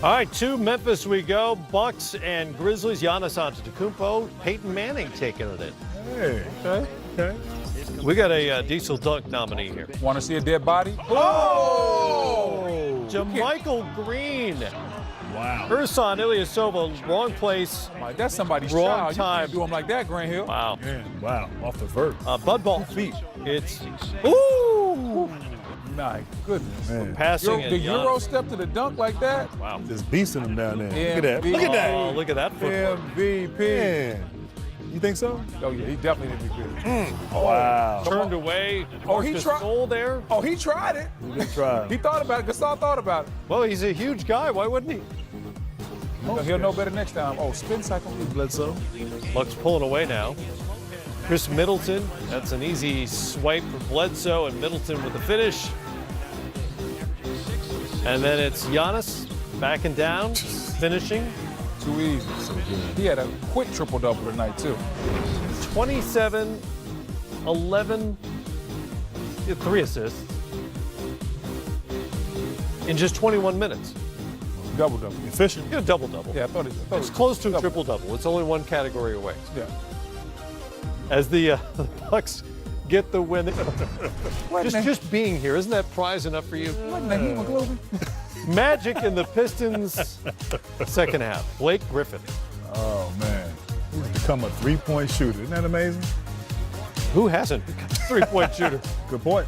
All right, to Memphis we go. Bucks and Grizzlies. Giannis Antetokounmpo. Peyton Manning taking it in. Hey. Okay. We got a Diesel Dunk nominee here. Want to see a dead body? Oh! JaMychal Green. Wow. Ersan Ilyasova, wrong place. Like, that's somebody's Wrong child. time. You can't do him like that, Grant Hill. Wow. Man, wow. Off the vert. Bud Ball. It's ooh! My goodness. Man. Passing The it. Euro step to the dunk like that? Wow. Just beasting him down there. MVP. Look at that. Look at that. Oh, look at that footwork. MVP. Man. You think so? Oh, yeah, he definitely MVP. Wow. Turned away. Oh, he tried. Goal there. Oh, he tried it. He did try. He thought about it. Gasol thought about it. Well, he's a huge guy. Why wouldn't he? He'll know better next time. Oh, spin cycle. Bledsoe. Bucks pulling away now. Chris Middleton. That's an easy swipe for Bledsoe, and Middleton with the finish. And then it's Giannis backing down, finishing. Too easy. So good. He had a quick triple-double tonight, too. 27, 11, 3 assists in just 21 minutes. Double-double. Efficient. You got a double-double. Yeah, I thought It's close to a triple-double. It's only one category away. Yeah. As the Bucks get the win. Just being here, isn't that prize enough for you? Wasn't that hemoglobin? Magic in the Pistons second half. Blake Griffin. Oh, man. He's become a three-point shooter. Isn't that amazing? Who hasn't become a three-point shooter? Good point.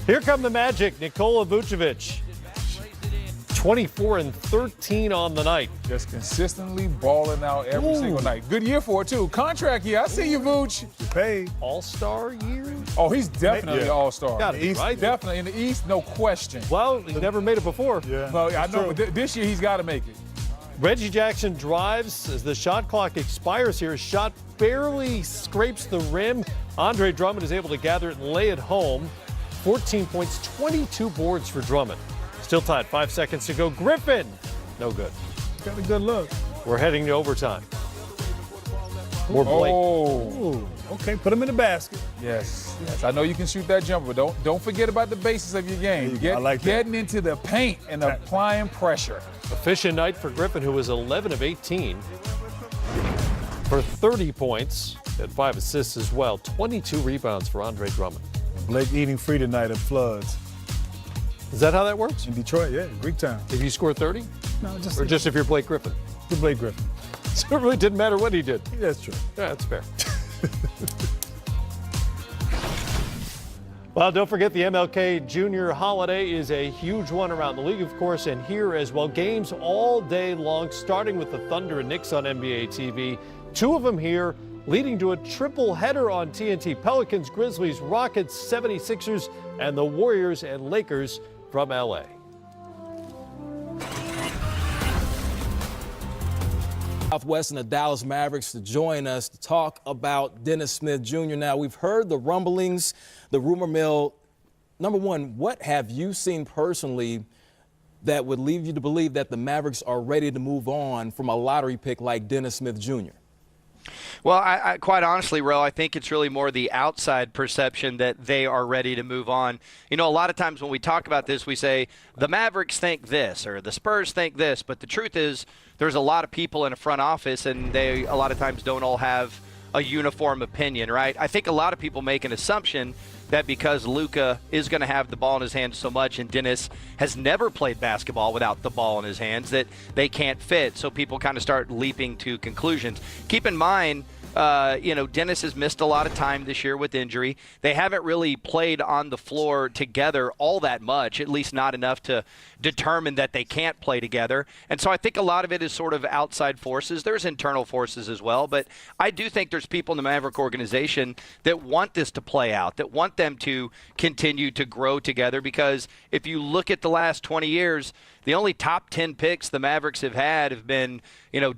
Here come the Magic. Nikola Vucevic. 24 and 13 on the night. Just consistently balling out every single night. Good year for it, too. Contract year. I see you, Vooch. You paid. All-star year? Oh, he's definitely Yeah. all-star. Gotta be, right? Definitely in the East, no question. Well, he never made it before. Yeah. Well, I that's know, true. but this year he's got to make it. Reggie Jackson drives as the shot clock expires here. His shot barely scrapes the rim. Andre Drummond is able to gather it and lay it home. 14 points, 22 boards for Drummond. Still tied, 5 seconds to go. Griffin, no good. Got a good look. We're heading to overtime. More Blake. Oh, Ooh. Okay, put him in the basket. yes. I know you can shoot that jumper, but don't forget about the basics of your game. I like that. Getting into the paint and applying pressure. Efficient night for Griffin, who was 11 of 18 for 30 points. Had 5 assists as well. 22 rebounds for Andre Drummond. Blake eating free tonight at Floods. Is that how that works? In Detroit, yeah, Greek town. If you score 30? No, just Or just if you're Blake Griffin? the Blake Griffin. So it really didn't matter what he did. Yeah, that's true. Yeah, that's fair. Well, don't forget the MLK Junior holiday is a huge one around the league, of course, and here as well. Games all day long, starting with the Thunder and Knicks on NBA TV. 2 of them here, leading to a triple header on TNT. Pelicans, Grizzlies, Rockets, 76ers, and the Warriors and Lakers from LA. Southwest and the Dallas Mavericks to join us to talk about Dennis Smith Jr. Now, we've heard the rumblings, the rumor mill. Number one, what have you seen personally that would lead you to believe that the Mavericks are ready to move on from a lottery pick like Dennis Smith Jr.? Well, I quite honestly, Ro, I think it's really more the outside perception that they are ready to move on. You know, a lot of times when we talk about this, we say the Mavericks think this or the Spurs think this, but the truth is there's a lot of people in a front office, and they a lot of times don't all have a uniform opinion, right? I think a lot of people make an assumption that because Luka is going to have the ball in his hands so much and Dennis has never played basketball without the ball in his hands, that they can't fit. So people kind of start leaping to conclusions. Keep in mind, Dennis has missed a lot of time this year with injury. They haven't really played on the floor together all that much, at least not enough to determine that they can't play together. And so I think a lot of it is sort of outside forces. There's internal forces as well, but I do think there's people in the Maverick organization that want this to play out, that want them to continue to grow together, because if you look at the last 20 years, the only top 10 picks the Mavericks have had have been,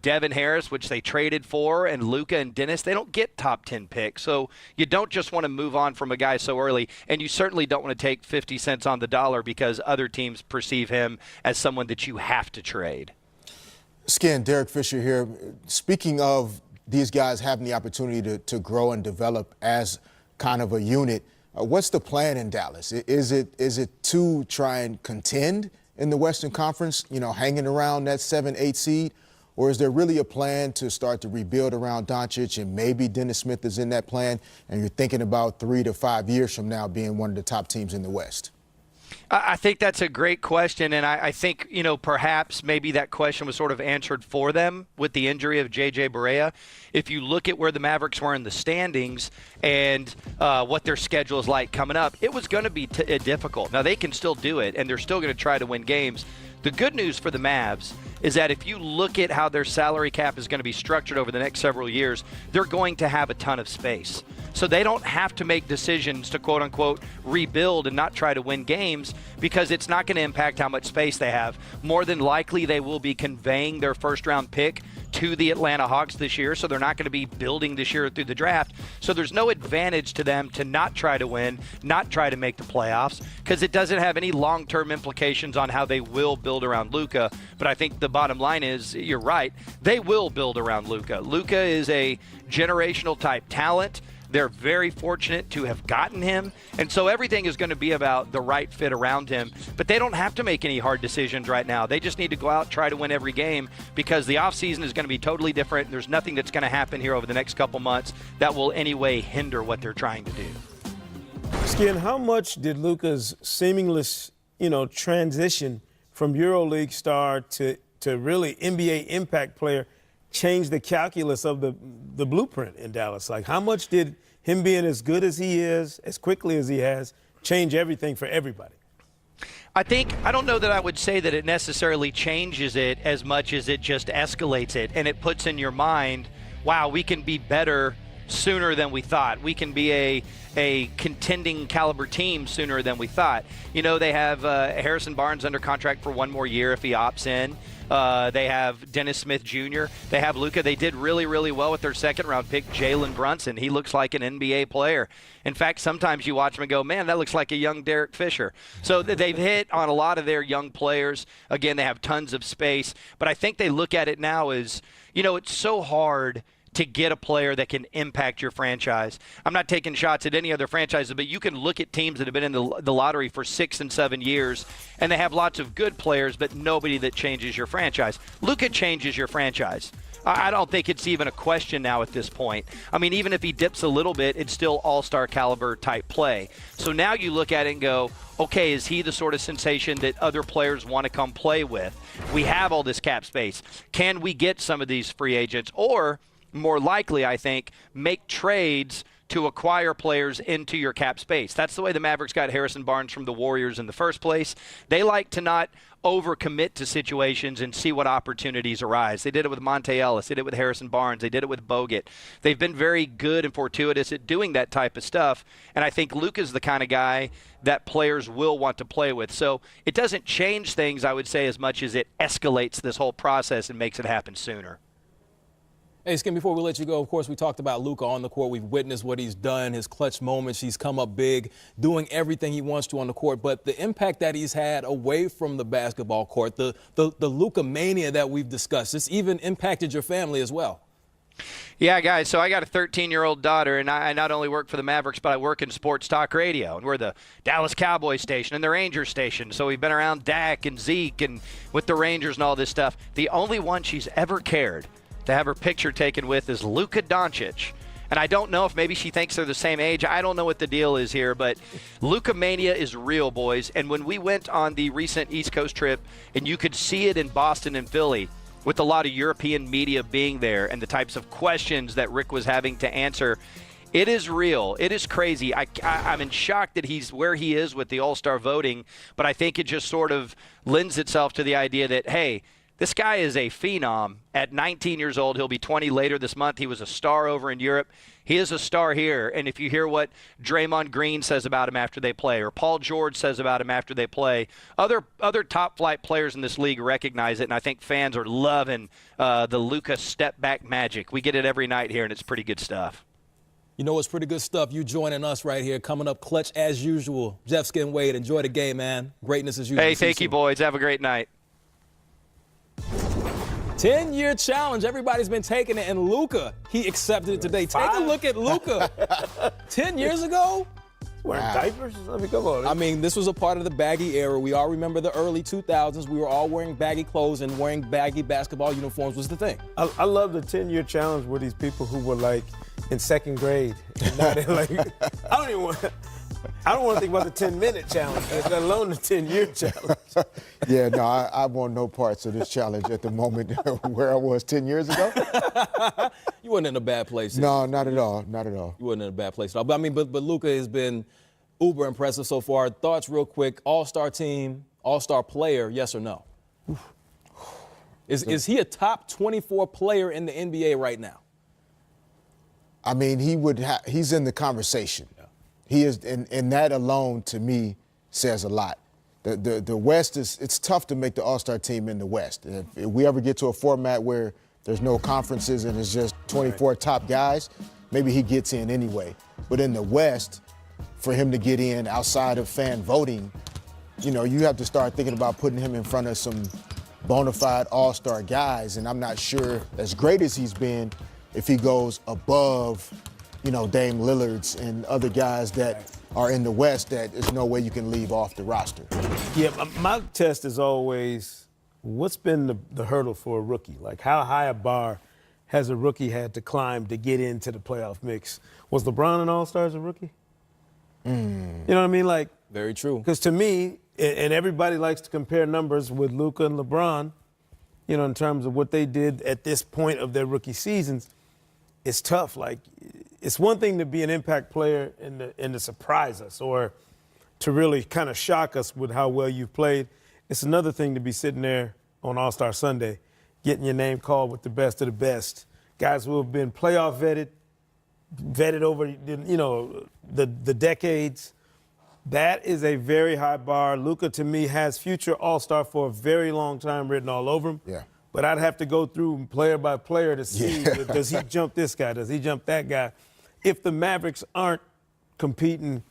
Devin Harris, which they traded for, and Luka and Dennis. They don't get top 10 picks. So you don't just want to move on from a guy so early, and you certainly don't want to take 50 cents on the dollar because other teams perceive him as someone that you have to trade. Skin, Derek Fisher here. Speaking of these guys having the opportunity to grow and develop as kind of a unit, what's the plan in Dallas? Is it to try and contend in the Western Conference, hanging around that 7-8 seed? Or is there really a plan to start to rebuild around Doncic, and maybe Dennis Smith is in that plan, and you're thinking about 3 to 5 years from now being one of the top teams in the West? I think that's a great question, and I think, perhaps maybe that question was sort of answered for them with the injury of J.J. Barea. If you look at where the Mavericks were in the standings and what their schedule is like coming up, it was going to be difficult. Now, they can still do it, and they're still going to try to win games. The good news for the Mavs is that if you look at how their salary cap is going to be structured over the next several years, they're going to have a ton of space. So they don't have to make decisions to, quote unquote, rebuild and not try to win games, because it's not going to impact how much space they have. More than likely, they will be conveying their first-round pick to the Atlanta Hawks this year, so they're not going to be building this year through the draft. So there's no advantage to them to not try to win, not try to make the playoffs, because it doesn't have any long-term implications on how they will build around Luka. But I think the bottom line is, you're right, they will build around Luka. Luka is a generational type talent. They're very fortunate to have gotten him, and so everything is going to be about the right fit around him. But they don't have to make any hard decisions right now. They just need to go out and try to win every game, because the offseason is going to be totally different. There's nothing that's going to happen here over the next couple months that will in any way hinder what they're trying to do. Skin, how much did Luka's seamless, transition from EuroLeague star to really NBA impact player change the calculus of the blueprint in Dallas? Like, how much did him being as good as he is, as quickly as he has, change everything for everybody? I don't know that I would say that it necessarily changes it as much as it just escalates it, and it puts in your mind, wow, we can be better sooner than we thought. We can be a contending caliber team sooner than we thought. They have Harrison Barnes under contract for 1 more year if he opts in. They have Dennis Smith Jr. They have Luka. They did really, really well with their second-round pick, Jalen Brunson. He looks like an NBA player. In fact, sometimes you watch him and go, man, that looks like a young Derek Fisher. So they've hit on a lot of their young players. Again, they have tons of space. But I think they look at it now as, it's so hard to get a player that can impact your franchise. I'm not taking shots at any other franchises, but you can look at teams that have been in the lottery for 6 and 7 years, and they have lots of good players, but nobody that changes your franchise. Luka changes your franchise. I don't think it's even a question now at this point. I mean, even if he dips a little bit, it's still all-star caliber type play. So now you look at it and go, okay, is he the sort of sensation that other players want to come play with? We have all this cap space. Can we get some of these free agents? Or more likely, I think, make trades to acquire players into your cap space. That's the way the Mavericks got Harrison Barnes from the Warriors in the first place. They like to not overcommit to situations and see what opportunities arise. They did it with Monte Ellis. They did it with Harrison Barnes. They did it with Bogut. They've been very good and fortuitous at doing that type of stuff, and I think Luka's the kind of guy that players will want to play with. So it doesn't change things, I would say, as much as it escalates this whole process and makes it happen sooner. Hey, Skin, before we let you go, of course, we talked about Luka on the court. We've witnessed what he's done, his clutch moments. He's come up big, doing everything he wants to on the court. But the impact that he's had away from the basketball court, the Luka mania that we've discussed, it's even impacted your family as well. Yeah, guys, so I got a 13-year-old daughter, and I not only work for the Mavericks, but I work in sports talk radio. And we're the Dallas Cowboys station and the Rangers station. So we've been around Dak and Zeke and with the Rangers and all this stuff. The only one she's ever cared to have her picture taken with is Luka Doncic. And I don't know if maybe she thinks they're the same age. I don't know what the deal is here, but Luka mania is real, boys. And when we went on the recent East Coast trip, and you could see it in Boston and Philly, with a lot of European media being there and the types of questions that Rick was having to answer, it is real. It is crazy. I'm in shock that he's where he is with the All-Star voting, but I think it just sort of lends itself to the idea that, hey, this guy is a phenom. At 19 years old, he'll be 20 later this month. He was a star over in Europe. He is a star here. And if you hear what Draymond Green says about him after they play, or Paul George says about him after they play, other top-flight players in this league recognize it, and I think fans are loving the Luka step-back magic. We get it every night here, and it's pretty good stuff. You know it's pretty good stuff. You joining us right here, coming up clutch as usual. Jeff Skin Wade, enjoy the game, man. Greatness as usual. Hey, thank you, boys. Have a great night. 10-year challenge. Everybody's been taking it, and Luka, he accepted it today. Take a look at Luka. 10 years ago? wearing diapers? I mean, come on. I mean, this was a part of the baggy era. We all remember the early 2000s. We were all wearing baggy clothes, and wearing baggy basketball uniforms was the thing. I love the 10-year challenge with these people who were like in second grade. And now they're like, I don't want to think about the 10-minute challenge, let alone the 10-year challenge. Yeah, no, I want no parts of this challenge at the moment where I was 10 years ago. You weren't in a bad place. No, not at all. Not at all. You weren't in a bad place at all. But I mean, but Luka has been uber impressive so far. Thoughts real quick, all-star team, all-star player, yes or no? Is he a top 24 player in the NBA right now? I mean, he's in the conversation. Yeah. He is, and that alone to me says a lot. The West it's tough to make the all-star team in the West. If we ever get to a format where there's no conferences and it's just 24 top guys, maybe he gets in anyway. But in the West, for him to get in outside of fan voting, you know, you have to start thinking about putting him in front of some bona fide all-star guys. And I'm not sure, as great as he's been, if he goes above, you know, Dame Lillard's and other guys that are in the West that there's no way you can leave off the roster. Yeah, my test is always, what's been the hurdle for a rookie? Like, how high a bar has a rookie had to climb to get into the playoff mix? Was LeBron an all-star as a rookie? You know what I mean? Like, very true. Because to me, and everybody likes to compare numbers with Luka and LeBron, you know, in terms of what they did at this point of their rookie seasons, it's tough. Like, it's one thing to be an impact player and to surprise us or to really kind of shock us with how well you've played. It's another thing to be sitting there on All-Star Sunday, getting your name called with the best of the best. Guys who have been playoff vetted over, you know, the decades. That is a very high bar. Luka, to me, has future All-Star for a very long time written all over him. Yeah. But I'd have to go through player by player to see, does he jump this guy? Does he jump that guy? If the Mavericks aren't competing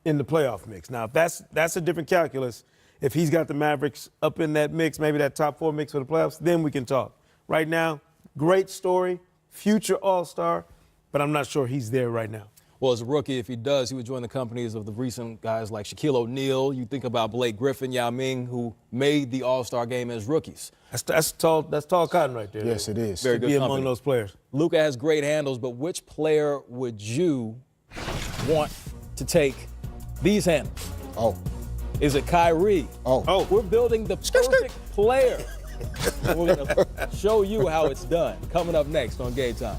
in the playoff mix. Now, if that's a different calculus. If he's got the Mavericks up in that mix, maybe that top 4 mix for the playoffs, then we can talk. Right now, great story, future All-Star, but I'm not sure he's there right now. Well, as a rookie, if he does, he would join the companies of the recent guys like Shaquille O'Neal. You think about Blake Griffin, Yao Ming, who made the All-Star game as rookies. That's tall cotton right there. Yes, it is. Very good be company. among those players. Luka has great handles, but which player would you want to take these handles? Oh. Is it Kyrie? Oh. We're building the perfect player. We're going to show you how it's done. Coming up next on GameTime.